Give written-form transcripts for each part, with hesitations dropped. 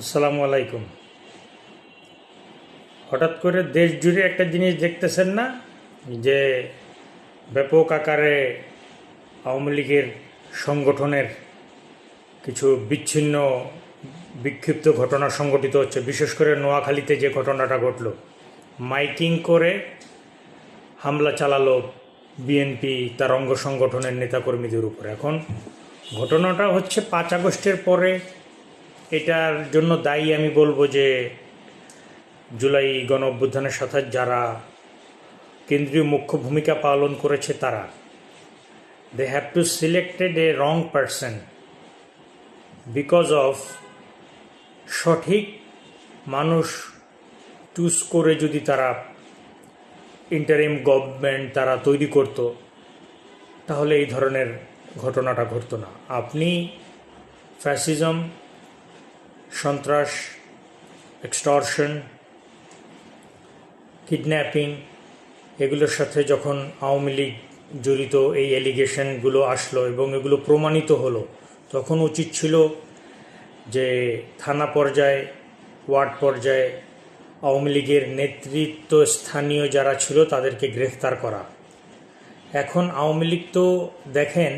আসসালামু আলাইকুম। হঠাৎ করে দেশ জুড়ে একটা জিনিস দেখতেছেন না, যে ব্যাপক আকারে আওয়ামী লীগের সংগঠনের কিছু বিচ্ছিন্ন বিক্ষিপ্ত ঘটনা সংঘটিত হচ্ছে। বিশেষ করে নোয়াখালীতে যে ঘটনাটা ঘটল, মাইকিং করে হামলা চালালো বিএনপি তার অঙ্গ সংগঠনের নেতাকর্মীদের উপরে। এখন ঘটনাটা হচ্ছে 5 আগস্টের পরে। এটার জন্য দায়ী আমি বলবো যে জুলাই গণ অভ্যুত্থানের সাথে যারা কেন্দ্রীয় মুখ্য ভূমিকা পালন করেছে তারা, they have to selected a wrong person because of সঠিক মানুষ চুজ করে যদি তারা ইন্টারিম গভর্নমেন্ট তারা তৈরি করত, তাহলে এই ধরনের ঘটনাটা ঘটতো না। আপনি ফ্যাসিজম, সন্ত্রাস, এক্সটর্শন, কিডন্যাপিং এগুলোর সাথে যখন আওয়ামী লীগ জড়িত এই অ্যালিগেশনগুলো আসলো এবং এগুলো প্রমাণিত হলো, তখন উচিত ছিল যে থানা পর্যায়ে, ওয়ার্ড পর্যায়ে আওয়ামী লীগের নেতৃত্ব স্থানীয় যারা ছিল তাদেরকে গ্রেফতার করা। এখন আওয়ামী লীগ তো দেখেন,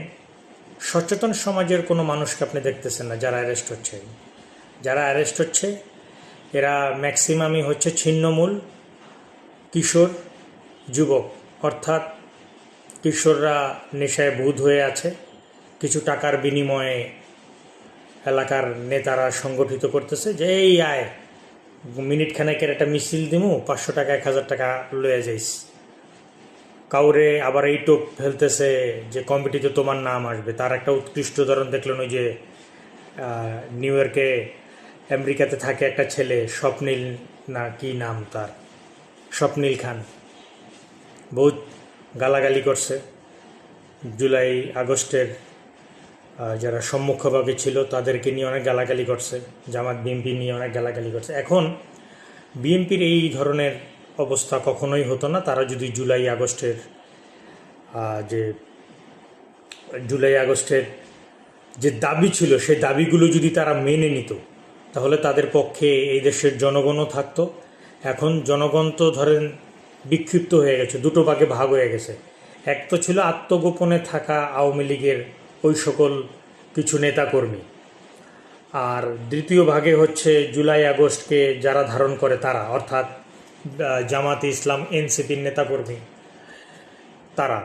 সচেতন সমাজের কোনো মানুষকে আপনি দেখতেছেন না যারা অ্যারেস্ট হচ্ছে। যারা অ্যারেস্ট হচ্ছে এরা ম্যাক্সিমামই হচ্ছে ছিন্নমূল কিশোর যুবক, অর্থাৎ কিশোররা নেশায় বুঁদ হয়ে আছে। কিছু টাকার বিনিময়ে এলাকার নেতারা সংগঠিত করতেছে যে এই আয় মিনিট খানেকের একটা মিছিল দিমু, 500 টাকা 1000 টাকা লয়ে যাইস। কাউরে আবার এই টোপ ফেলতেছে যে কমিটিতে তোমার নাম আসবে। তার একটা উৎকৃষ্ট উদাহরণ দেখলেন, ওই যে নিউ ইয়র্কে আমেরিকাতে থাকে একটা ছেলে, স্বপ্নীল না কি নাম তার, স্বপ্নীল খান, বহুত গালাগালি করছে জুলাই আগস্টের যারা সম্মুখভাগে ছিল তাদেরকে নিয়ে অনেক গালাগালি করছে, জামাত বিএনপি নিয়ে অনেক গালাগালি করছে। এখন বিএনপির এই ধরনের অবস্থা কখনোই হতো না তারা যদি জুলাই আগস্টের যে দাবি ছিল সেই দাবিগুলো যদি তারা মেনে নিত, তাহলে তাদের পক্ষে এই দেশের জনগণও থাকতো। এখন জনগণ তো ধরেন বিক্ষিপ্ত হয়ে গেছে, দুটো ভাগে ভাগ হয়ে গেছে। এক তো ছিল আত্মগোপনে থাকা আওয়ামী লীগের ওই সকল কিছু নেতাকর্মী, আর দ্বিতীয় ভাগে হচ্ছে জুলাই আগস্টকে যারা ধারণ করে তারা, অর্থাৎ জামাতে ইসলাম, এনসিপির নেতাকর্মী তারা।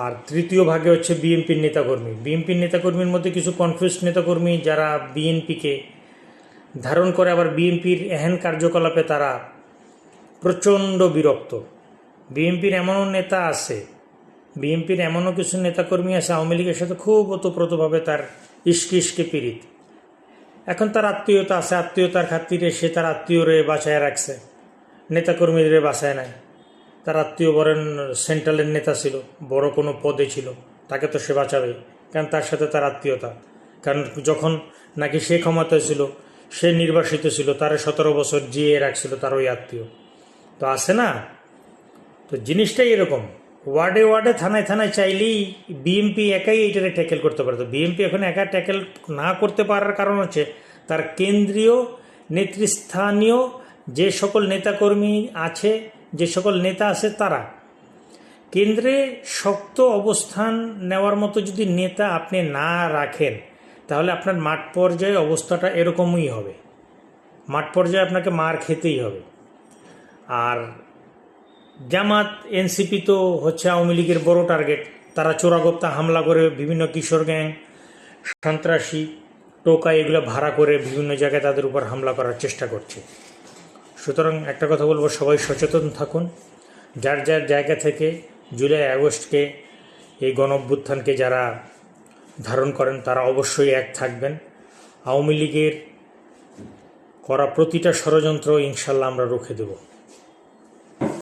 আর তৃতীয় ভাগে হচ্ছে বিএনপির নেতাকর্মী। বিএনপির নেতাকর্মীর মধ্যে কিছু কনফিউজড নেতাকর্মী যারা বিএনপিকে ধারণ করে, আবার বিএনপির এহেন কার্যকলাপে তারা প্রচণ্ড বিরক্ত। বিএনপির এমনও নেতা আছে, বিএনপির এমনও কিছু নেতাকর্মী আছে আওয়ামী লীগের সাথে খুব ওতপ্রোতভাবে তার ইস্কে পীড়িত। এখন তার আত্মীয়তা আছে, আত্মীয়তার খাতিরে সে তার আত্মীয়রে বাঁচায় রাখছে, নেতাকর্মীদের বাঁচায় নাই। তার আত্মীয় বরেন সেন্ট্রালের নেতা ছিল, বড় কোনো পদে ছিল, তাকে তো সে বাঁচাবে, কারণ তার সাথে তার আত্মীয়তা। কারণ যখন নাকি সে ক্ষমতায় ছিল, সে নির্বাসিত ছিল, তারে 17 বছর জিয়ে রাখছিল তার ওই আত্মীয়। তো আছে না, তো জিনিসটাই এরকম। ওয়ার্ডে ওয়ার্ডে থানায় থানায় চাইলেই বিএনপি একাই এইটারে ট্যাকেল করতে পারত। বিএনপি এখন একা ট্যাকেল না করতে পারার কারণ হচ্ছে তার কেন্দ্রীয় নেতৃস্থানীয় যে সকল নেতাকর্মী আছে, যে সকল নেতা আছে, তারা কেন্দ্রে শক্ত অবস্থান নেওয়ার মতো যদি নেতা আপনি না রাখেন, তাহলে আপনার মাঠ পর্যায়ে অবস্থাটা এরকমই হবে। মাঠ পর্যায়ে আপনাকে মার খেতেই হবে। আর জামাত, এনসিপি তো হচ্ছে আওয়ামী লীগের বড় টার্গেট। তারা চোরাগোপ্তা হামলা করে বিভিন্ন কিশোর গ্যাং, সন্ত্রাসী, টোকা এগুলো ভাড়া করে বিভিন্ন জায়গায় তাদের উপর হামলা করার চেষ্টা করছে। সুতরাং একটা কথা বলবো, সবাই সচেতন থাকুন। যার যার জায়গা থেকে জুলাই আগস্টকে, এই গণ অভ্যুত্থানকে যারা ধারণ করেন তারা অবশ্যই এক থাকবেন। আওয়ামী লীগের করা প্রতিটা ষড়যন্ত্র ইনশাল্লাহ আমরা রুখে দেব।